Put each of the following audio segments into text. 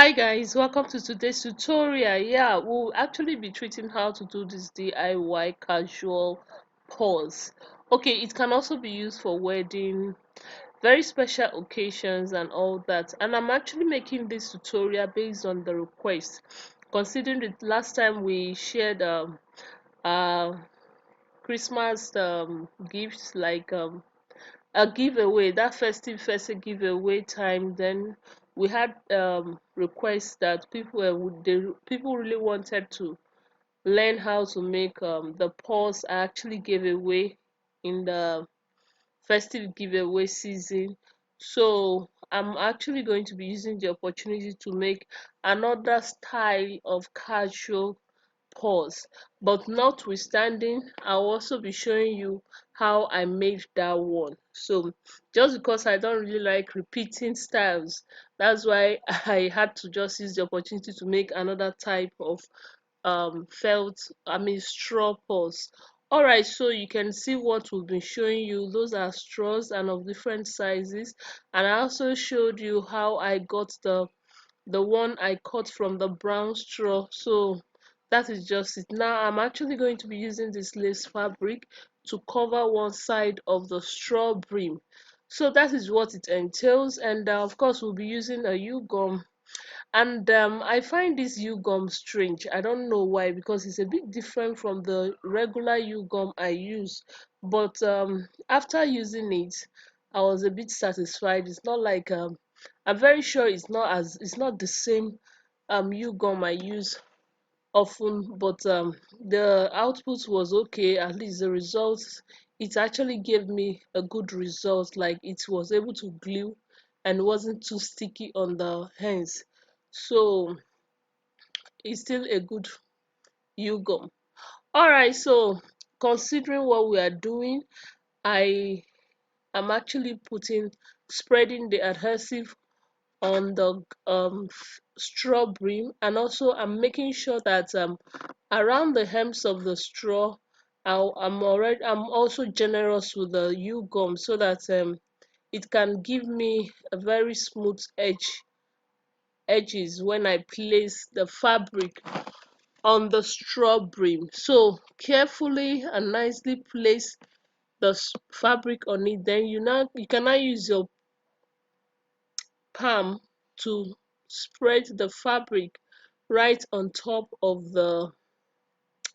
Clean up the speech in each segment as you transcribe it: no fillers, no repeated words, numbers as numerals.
Hi guys, welcome to today's tutorial. Yeah, we'll actually be treating how to do this DIY casual purse. Okay, it can also be used for wedding, very special occasions and all that. And I'm actually making this tutorial based on the request, considering the last time we shared uh Christmas gifts, like a giveaway, that festive giveaway time. Then we had requests that people really wanted to learn how to make the purse I actually gave away in the festive giveaway season. So I'm actually going to be using the opportunity to make another style of casual pause. But notwithstanding, I'll also be showing you how I made that one. So just because I don't really like repeating styles, that's why I had to just use the opportunity to make another type of felt, straw purse. All right, so you can see what we've been showing you. Those are straws and of different sizes, and I also showed you how I got the one I cut from the brown straw. So that is just it. Now I'm actually going to be using this lace fabric to cover one side of the straw brim. So that is what it entails, and of course we'll be using a U-gum. And I find this U-gum strange. I don't know why, because it's a bit different from the regular U-gum I use. But after using it, I was a bit satisfied. It's not like I'm very sure it's not the same U-gum I use often, but the output was okay. At least the results, it actually gave me a good result. Like, it was able to glue and wasn't too sticky on the hands. So it's still a good U-gum. All right, so considering what we are doing, I am actually spreading the adhesive on the straw brim, and also I'm making sure that around the hems of the straw, I'm also generous with the U-gum, so that it can give me a very smooth edges when I place the fabric on the straw brim. So carefully and nicely place the fabric on it. Then you can now use your palm to spread the fabric right on top of the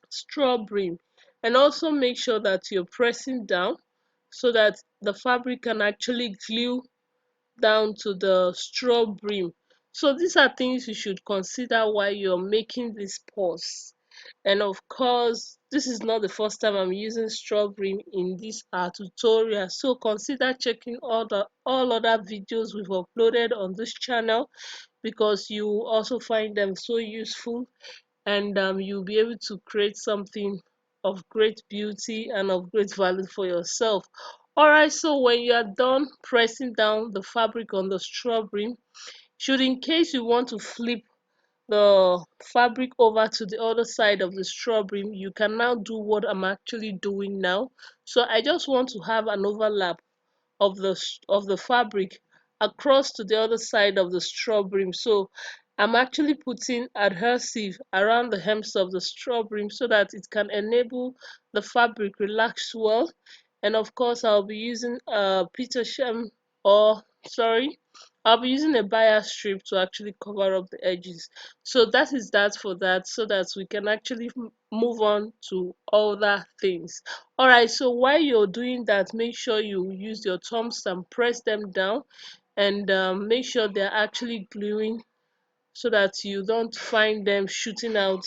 straw brim, and also make sure that you're pressing down so that the fabric can actually glue down to the straw brim. So these are things you should consider while you're making this purse. And of course, this is not the first time I'm using straw brim in this tutorial, so consider checking all other videos we've uploaded on this channel, because you will also find them so useful, and you'll be able to create something of great beauty and of great value for yourself. All right, so when you are done pressing down the fabric on the straw brim, should in case you want to flip the fabric over to the other side of the straw brim, you can now do what I'm actually doing now. So I just want to have an overlap of the fabric across to the other side of the straw brim. So I'm actually putting adhesive around the hems of the straw brim so that it can enable the fabric relax well. And of course, I'll be using a Petersham, or sorry, I'll be using a bias strip to actually cover up the edges. So that is that for that, so that we can actually move on to other things. All right, so while you're doing that, make sure you use your thumbs and press them down, and make sure they're actually gluing, so that you don't find them shooting out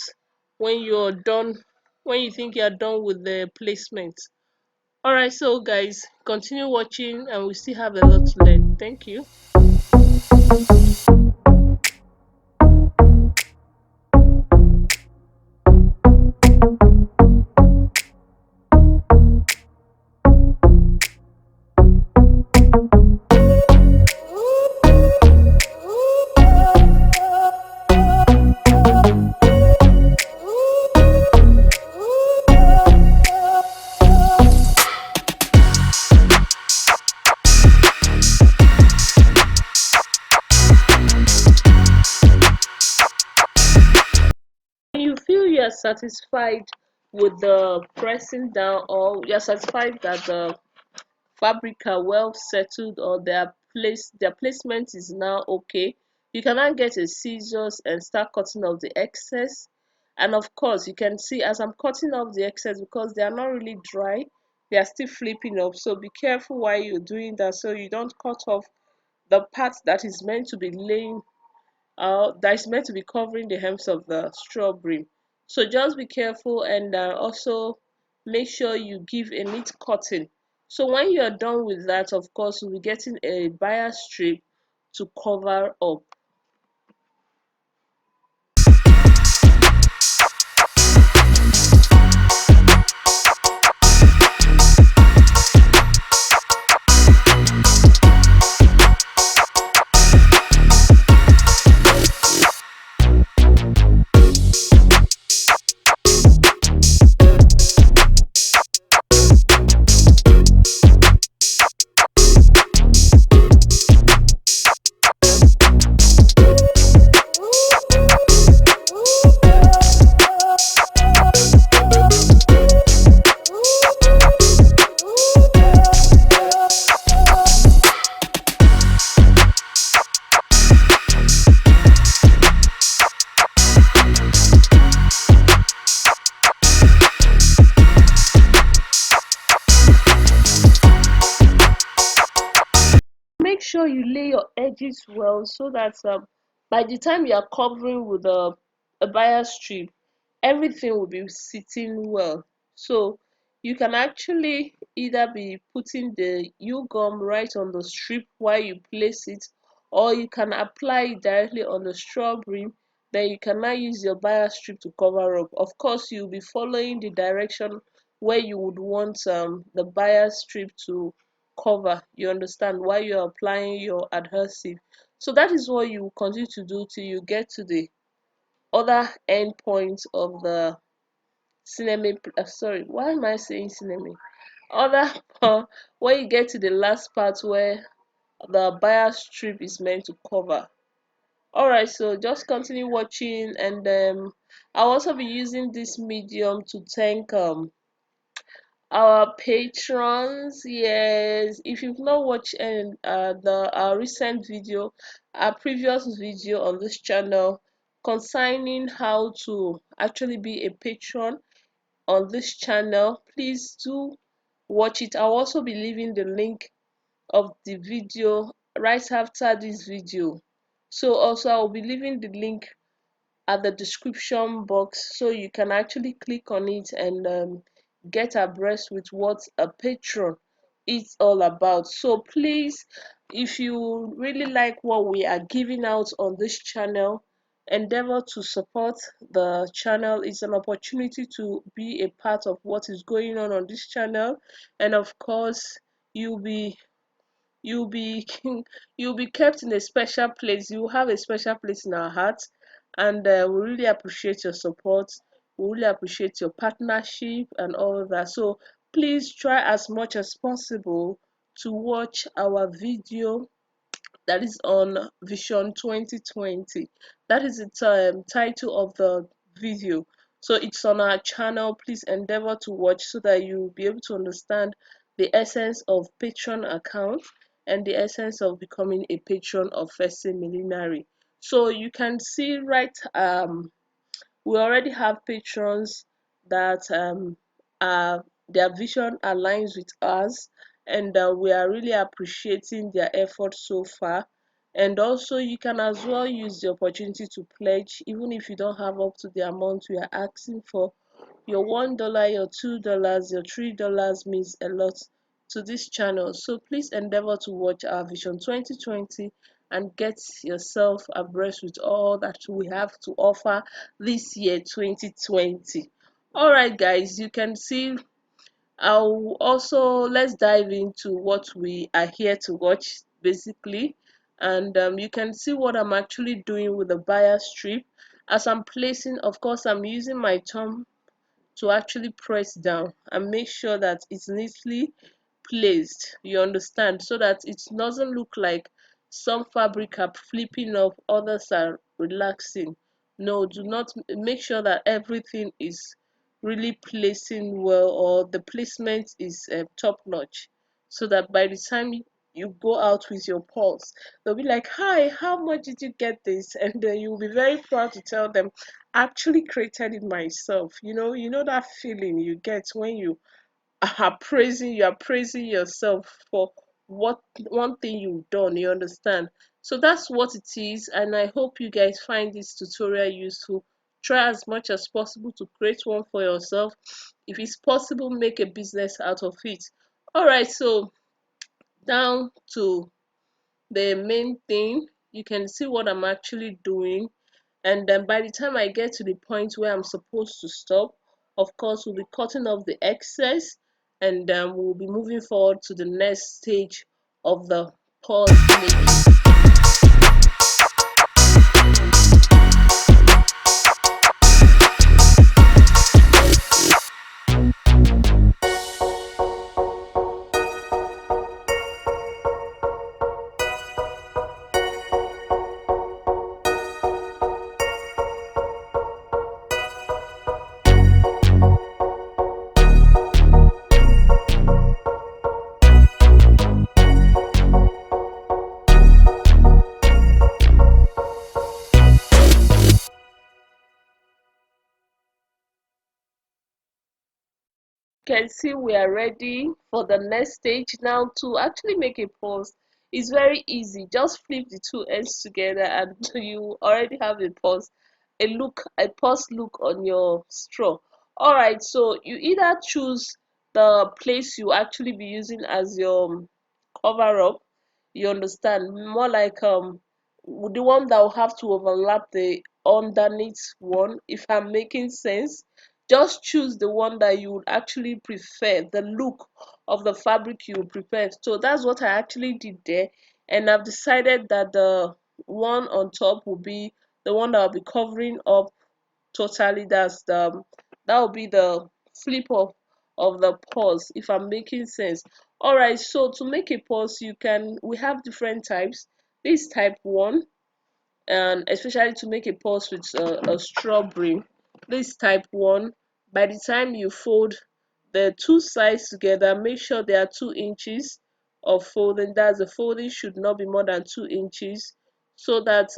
when you're done, when you think you're done with the placement. All right, so guys, continue watching and we still have a lot to learn. Thank you. satisfied with the pressing down, or you're satisfied that the fabric are well settled, or their placement is now okay, you can now get a scissors and start cutting off the excess. And of course, you can see as I'm cutting off the excess, because they are not really dry, they are still flipping up. So be careful while you're doing that, so you don't cut off the part that is meant to be laying that is meant to be covering the hems of the strawberry. So just be careful, and also make sure you give a neat cutting. So when you're done with that, of course, you'll be getting a bias strip to cover up. Make sure you lay your edges well, so that by the time you are covering with a bias strip, everything will be sitting well. So you can actually either be putting the U gum right on the strip while you place it, or you can apply it directly on the strawberry. Then you can now use your bias strip to cover up. Of course, you'll be following the direction where you would want the bias strip to cover, you understand, while you're applying your adhesive. So that is what you will continue to do till you get to the other end point of the cinnamon, sorry, why am I saying cinnamon, other when you get to the last part where the bias strip is meant to cover. All right, so just continue watching, and I'll also be using this medium to thank our patrons. Yes, if you've not watched the our recent video, our previous video on this channel concerning how to actually be a patron on this channel, please do watch it. I'll also be leaving the link of the video right after this video. So also I'll be leaving the link at the description box, so you can actually click on it and get abreast with what a patron is all about. So please, if you really like what we are giving out on this channel, endeavor to support the channel. It's an opportunity to be a part of what is going on this channel, and of course you'll be you'll be kept in a special place. You will have a special place in our hearts, and we really appreciate your support. We really appreciate your partnership and all of that. So please try as much as possible to watch our video that is on Vision 2020. That is the title of the video. So it's on our channel. Please endeavor to watch, so that you'll be able to understand the essence of patron account and the essence of becoming a patron of First Millenary. So you can see right, we already have patrons that are their vision aligns with us, and we are really appreciating their efforts so far. And also you can as well use the opportunity to pledge, even if you don't have up to the amount we are asking for. Your $1, your $2, your $3 means a lot to this channel. So please endeavor to watch our Vision 2020 and get yourself abreast with all that we have to offer this year 2020. All right, guys, you can see. I'll also, let's dive into what we are here to watch basically, and you can see what I'm actually doing with the bias strip. As I'm placing, of course, I'm using my thumb to actually press down and make sure that it's neatly placed, you understand, so that it doesn't look like some fabric are flipping off, others are relaxing. No, do not make sure that everything is really placing well, or the placement is top notch, so that by the time you go out with your pulse, they'll be like, hi, how much did you get this? And then you'll be very proud to tell them, actually created it myself. You know that feeling you get when you are praising yourself for what one thing you've done, you understand? So that's what it is, and I hope you guys find this tutorial useful. Try as much as possible to create one for yourself. If it's possible, make a business out of it. All right, so down to the main thing, you can see what I'm actually doing. And then by the time I get to the point where I'm supposed to stop, of course we'll be cutting off the excess, and we'll be moving forward to the next stage of the pause making. Can see we are ready for the next stage. Now, to actually make a pause is very easy. Just flip the two ends together and you already have a pause, a pause look on your straw. All right, so you either choose the place you actually be using as your cover up, you understand, more like the one that will have to overlap the underneath one, if I'm making sense. Just choose the one that you would actually prefer, the look of the fabric you prefer. So that's what I actually did there, and I've decided that the one on top will be the one that will be covering up totally. That will be the flip of the pause, if I'm making sense. All right, so to make a pause, we have different types. This type one, and especially to make a purse with a straw brim, this type one, by the time you fold the two sides together, make sure they are 2 inches of folding. That's the folding should not be more than 2 inches, so that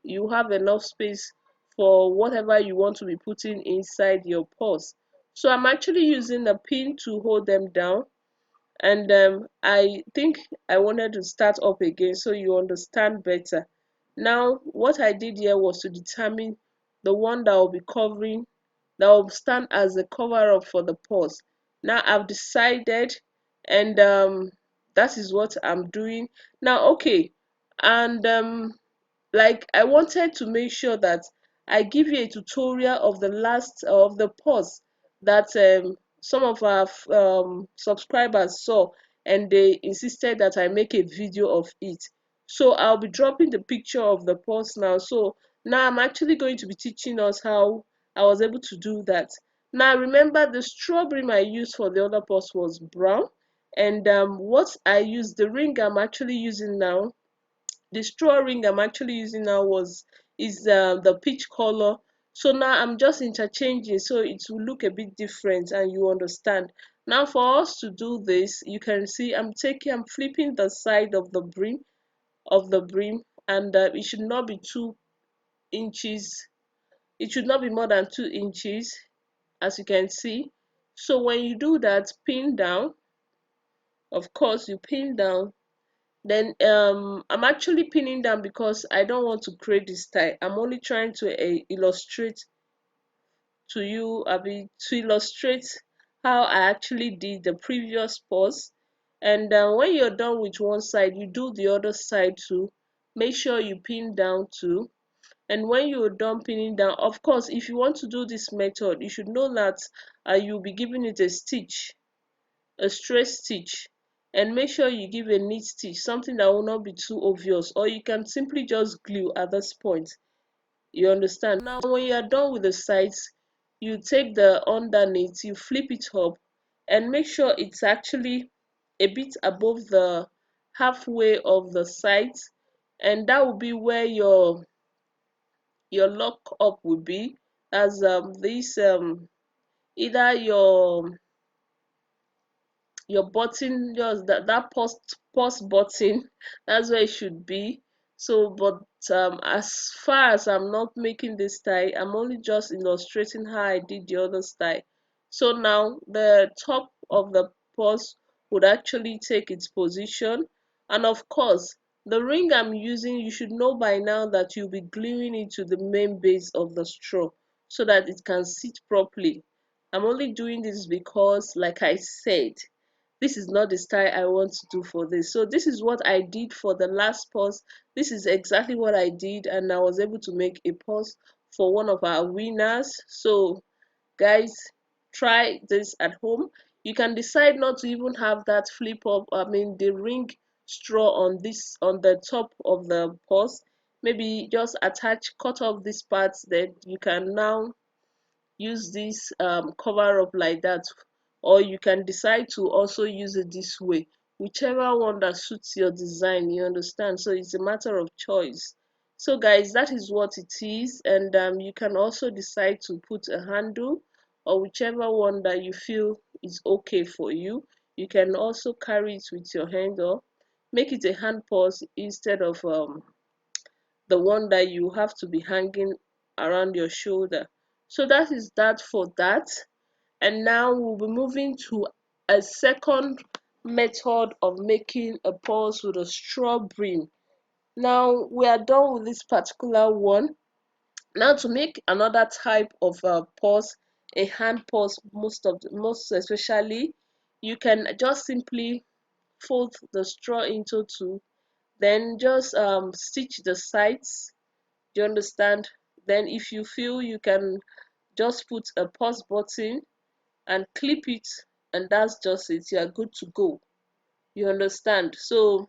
you have enough space for whatever you want to be putting inside your purse. So I'm actually using a pin to hold them down, and I think I wanted to start up again so you understand better. Now what I did here was to determine the one that will be covering, that will stand as a cover up for the purse. Now I've decided, and that is what I'm doing now. Okay, and like I wanted to make sure that I give you a tutorial of the last of the post that some of our subscribers saw, and they insisted that I make a video of it. So I'll be dropping the picture of the post now. So now I'm actually going to be teaching us how I was able to do that. Now remember, the strawberry I used for the other post was brown, and what I used, the ring I'm actually using now, the straw ring I'm actually using now is the peach color. So now I'm just interchanging so it will look a bit different and you understand. Now for us to do this, you can see I'm flipping the side of the brim, and it should not be 2 inches. It should not be more than 2 inches, as you can see. So when you do that, pin down. Of course, you pin down. Then I'm actually pinning down because I don't want to create this style. I'm only trying to illustrate to you, to illustrate how I actually did the previous pose. And when you're done with one side, you do the other side too. Make sure you pin down too. And when you're done pinning down, of course, if you want to do this method, you should know that you'll be giving it a straight stitch, and make sure you give a neat stitch, something that will not be too obvious, or you can simply just glue at this point, you understand. Now when you are done with the sides, you take the underneath, you flip it up, and make sure it's actually a bit above the halfway of the sides, and that will be where your lock up will be, as this either your button, just that pause button, that's where it should be. So but as far as I'm not making this style, I'm only just illustrating how I did the other style. So now the top of the pause would actually take its position, and of course the ring I'm using, you should know by now that you'll be gluing it to the main base of the straw so that it can sit properly. I'm only doing this because, like I said, this is not the style I want to do for this. So this is what I did for the last pause. This is exactly what I did, and I was able to make a pause for one of our winners. So guys, try this at home. You can decide not to even have that flip up, I mean the ring straw on this, on the top of the pause. Maybe just cut off this part, then you can now use this cover up like that, or you can decide to also use it this way, whichever one that suits your design, you understand. So it's a matter of choice. So guys, that is what it is, and you can also decide to put a handle, or whichever one that you feel is okay for you. You can also carry it with your hand, or make it a hand purse instead of the one that you have to be hanging around your shoulder. So that is that for that. And now we'll be moving to a second method of making a purse with a straw brim. Now we are done with this particular one. Now to make another type of purse, a hand purse, most especially, you can just simply fold the straw into two, then just stitch the sides. Do you understand? Then if you feel, you can just put a pause button and clip it, and that's just it. You are good to go. You understand? So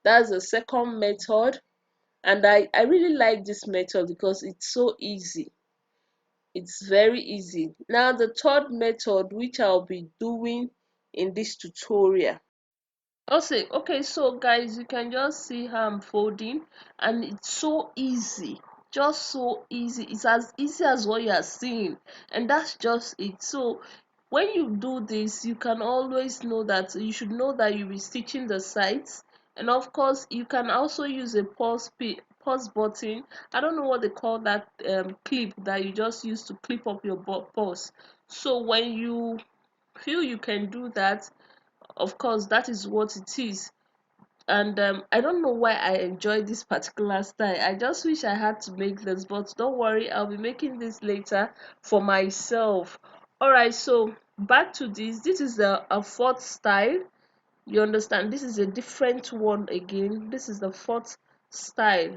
that's the second method, and I really like this method because it's so easy. It's very easy. Now the third method, which I'll be doing in this tutorial. Also, okay, so guys, you can just see how I'm folding, and it's so easy, just so easy. It's as easy as what you are seeing, and that's just it. So when you do this, you can always know that you should know that you'll be stitching the sides, and of course you can also use a pause button. I don't know what they call that clip that you just use to clip up your pause. So when you feel you can do that, of course that is what it is. And I don't know why I enjoy this particular style. I just wish I had to make this, but don't worry, I'll be making this later for myself. All right, so back to this is a fourth style. You understand, this is a different one again. This is the fourth style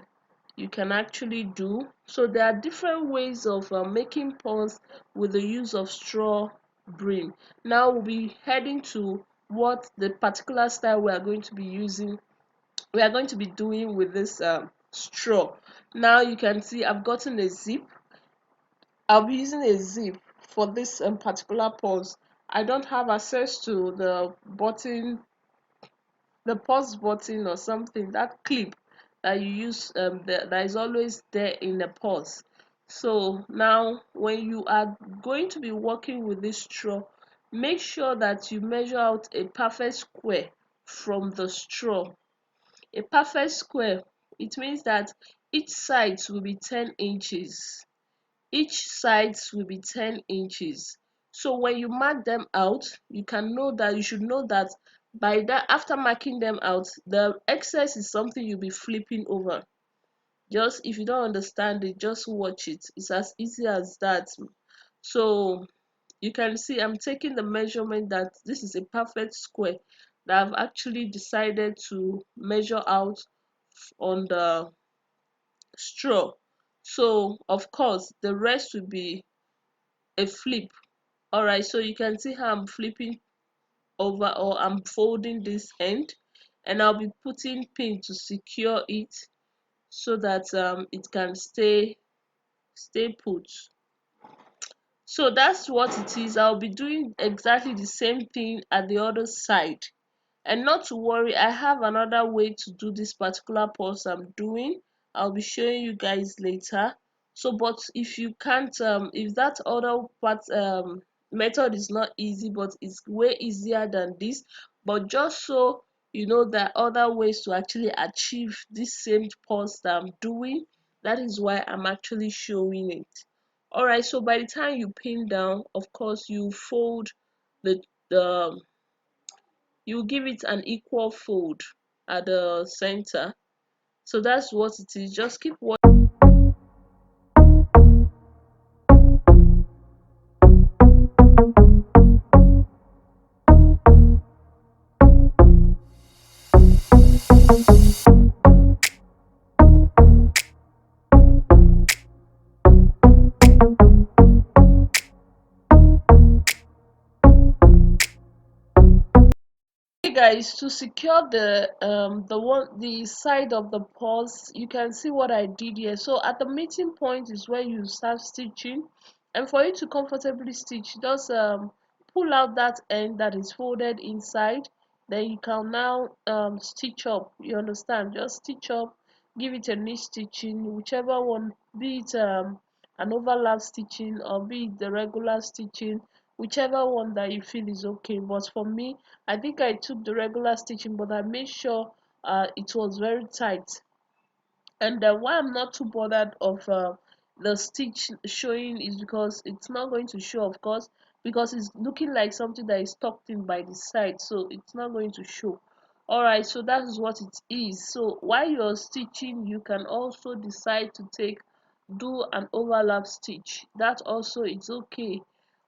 you can actually do. So there are different ways of making purse with the use of straw brim. Now we'll be heading to what the particular style we are going to be doing with this straw. Now you can see I've gotten a zip. I'll be using a zip for this particular purse. I don't have access to the button, the pause button or something, that clip that you use, that is always there in the pause. So now when you are going to be working with this straw, make sure that you measure out a perfect square from the straw. A perfect square, it means that each sides will be 10 inches. Each sides will be 10 inches. So when you mark them out, you should know that by that, after marking them out, the excess is something you'll be flipping over. Just if you don't understand it, just watch it. It's as easy as that. So you can see I'm taking the measurement that this is a perfect square that I've actually decided to measure out on the straw. So of course the rest will be a flip. All right, so you can see how I'm flipping over, or I'm folding this end, and I'll be putting pin to secure it so that it can stay put. So that's what it is. I'll be doing exactly the same thing at the other side. And not to worry, I have another way to do this particular purse I'm doing. I'll be showing you guys later. So but if you can't if that other part method is not easy, but it's way easier than this, but just so you know, there are other ways to actually achieve this same pause that I'm doing. That is why I'm actually showing it. All right, so by the time you pin down, of course you fold the you give it an equal fold at the center. So that's what it is. Just keep watching. Hey guys, to secure the side of the purse, you can see what I did here. So at the meeting point is where you start stitching, and for you to comfortably stitch, just pull out that end that is folded inside. Then you can now stitch up. You understand? Just stitch up, give it a niche stitching, whichever one, be it an overlap stitching or be it the regular stitching, whichever one that you feel is okay. But for me, I think I took the regular stitching, but I made sure it was very tight. And why I'm not too bothered of the stitch showing is because it's not going to show, of course, because it's looking like something that is tucked in by the side, so it's not going to show. All right, so that is what it is. So while you're stitching, you can also decide to do an overlap stitch. That also is okay.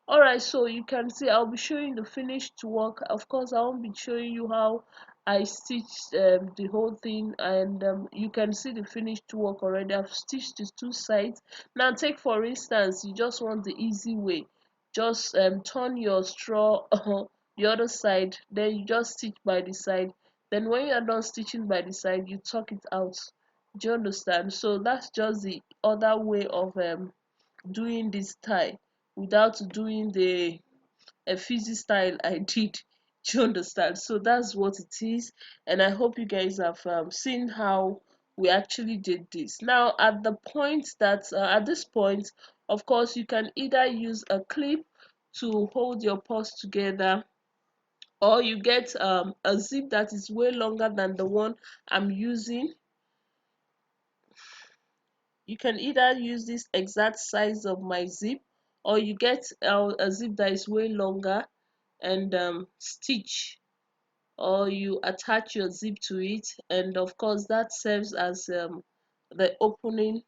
All right, so you can see I'll be showing the finished work. Of course, I won't be showing you how I stitched the whole thing, and you can see the finished work already. I've stitched the two sides. Now take for instance, you just want the easy way. Just turn your straw the other side, then you just stitch by the side. Then when you're done stitching by the side, you tuck it out. Do you understand? So that's just the other way of doing this tie without doing the fizzy style I did. Do you understand? So that's what it is, and I hope you guys have seen how we actually did this. Now at the point that at this point, of course, you can either use a clip to hold your purse together, or you get a zip that is way longer than the one I'm using. You can either use this exact size of my zip, or you get a zip that is way longer and stitch, or you attach your zip to it, and of course that serves as the opening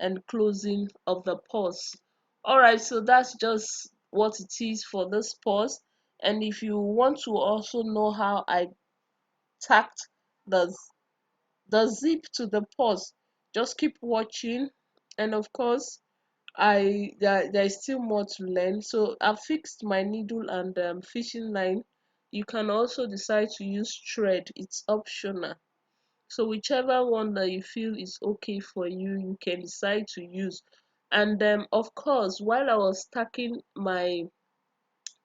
and closing of the purse. All right, so that's just what it is for this purse. And if you want to also know how I tacked the zip to the purse, just keep watching. And of course, there's still more to learn. So I fixed my needle and fishing line. You can also decide to use thread, it's optional. So whichever one that you feel is okay for you, you can decide to use. And of course, while I was stacking my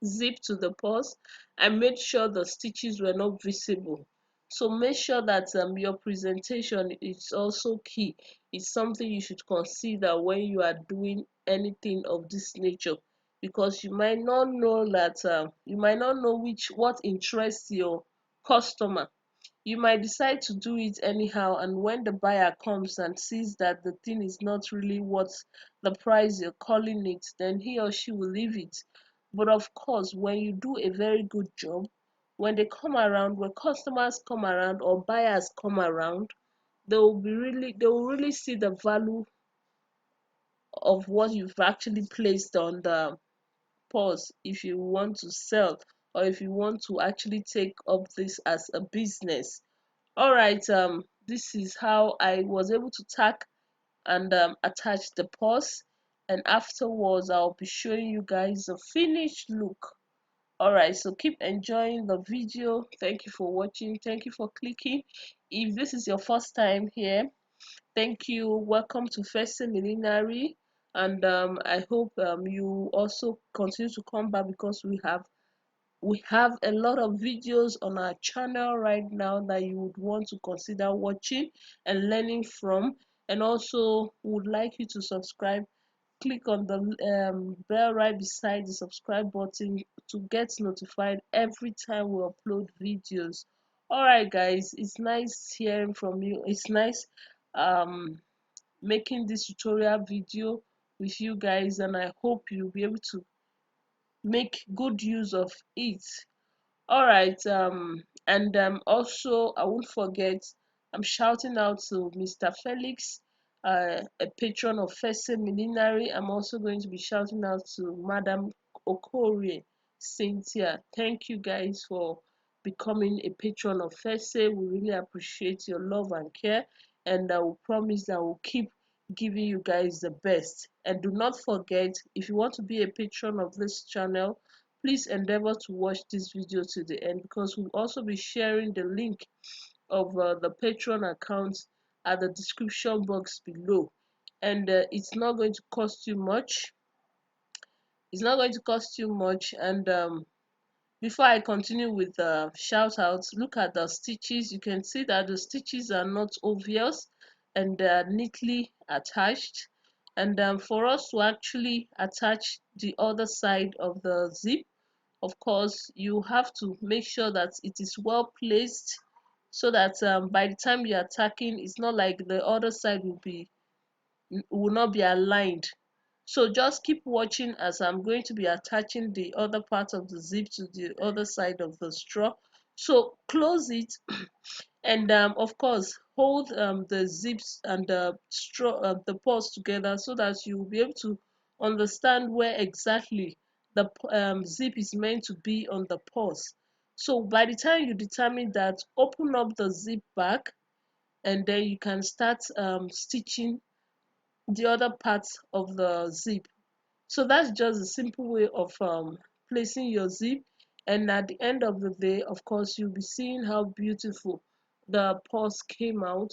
zip to the purse, I made sure the stitches were not visible. So make sure that your presentation is also key. It's something you should consider when you are doing anything of this nature, because you might not know that you might not know what interests your customer. You might decide to do it anyhow, and when the buyer comes and sees that the thing is not really what the price you're calling it, then he or she will leave it. But of course, when you do a very good job, when they come around, when customers come around or buyers come around, they will really see the value of what you've actually placed on the pause, if you want to sell or if you want to actually take up this as a business. All right, this is how I was able to tack and attach the purse, and afterwards I'll be showing you guys the finished look. All right, so keep enjoying the video. Thank you for watching. Thank you for clicking. If this is your first time here, thank you. Welcome to First Seminary, and I hope you also continue to come back, because we have a lot of videos on our channel right now that you would want to consider watching and learning from. and also would like you to subscribe. Click on the bell right beside the subscribe button to get notified every time we upload videos. All right, guys, it's nice hearing from you. It's nice um making this tutorial video with you guys, and I hope you'll be able to make good use of it. All right, and also I won't forget, I'm shouting out to Mr. Felix, a patron of Fese Millenary. I'm also going to be shouting out to Madam Okorie Cynthia. Thank you guys for becoming a patron of Fese. We really appreciate your love and care, and I will promise that we'll keep giving you guys the best. And do not forget, if you want to be a patron of this channel, please endeavor to watch this video to the end, because we'll also be sharing the link of the Patreon account at the description box below. And it's not going to cost you much. It's not going to cost you much. And before I continue with the shout outs, look at the stitches. You can see that the stitches are not obvious and they are neatly attached. And for us to actually attach the other side of the zip, of course, you have to make sure that it is well placed, so that by the time you're attacking, it's not like the other side will not be aligned. So just keep watching as I'm going to be attaching the other part of the zip to the other side of the straw. So close it, and of course hold the zips and the straw, the pulse together, so that you will be able to understand where exactly the zip is meant to be on the pulse. So by the time you determine that, open up the zip back, and then you can start stitching the other parts of the zip. So that's just a simple way of placing your zip. And at the end of the day, of course, you'll be seeing how beautiful the purse came out.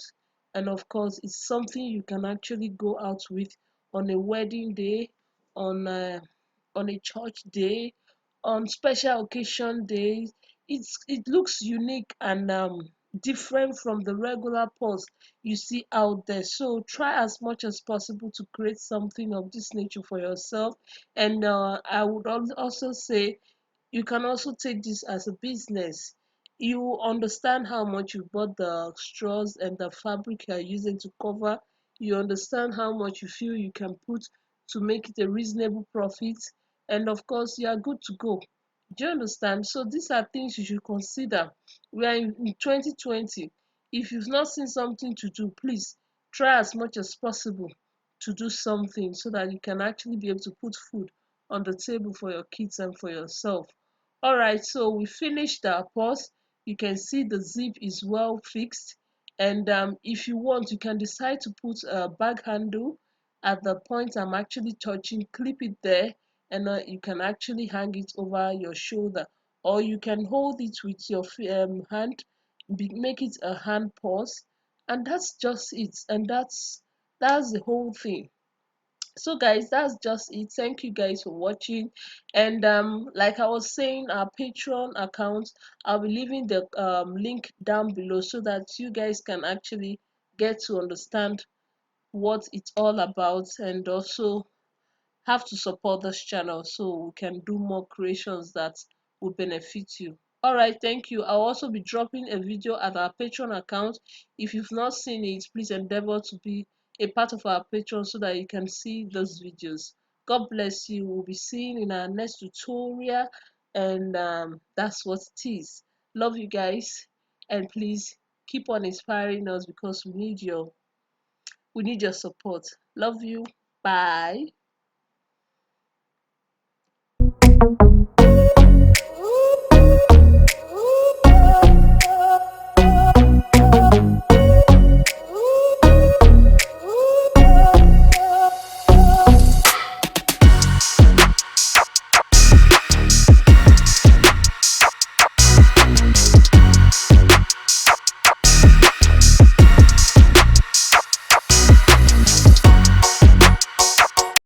And of course, it's something you can actually go out with on a wedding day, on a, on a church day, on special occasion days. It looks unique and different from the regular purse you see out there. So try as much as possible to create something of this nature for yourself. And I would also say, you can also take this as a business. You understand how much you bought the straws and the fabric you are using to cover. You understand how much you feel you can put to make it a reasonable profit, and of course you are good to go. Do you understand? So these are things you should consider. We are in 2020. If you've not seen something to do, please try as much as possible to do something, so that you can actually be able to put food on the table for your kids and for yourself. All right, so we finished our purse. You can see the zip is well fixed, and if you want, you can decide to put a bag handle at the point I'm actually touching. Clip it there, and you can actually hang it over your shoulder, or you can hold it with your hand, make it a hand purse, and that's just it. And that's the whole thing. So guys, that's just it. Thank you guys for watching. And like I was saying, our Patreon account, I'll be leaving the link down below, so that you guys can actually get to understand what it's all about, and also have to support this channel so we can do more creations that will benefit you. All right, thank you. I'll also be dropping a video at our Patreon account. If you've not seen it, please endeavor to be a part of our Patreon, so that you can see those videos. God bless you. We'll be seeing in our next tutorial, and that's what it is. Love you guys, and please keep on inspiring us, because we need your support. Love you. Bye.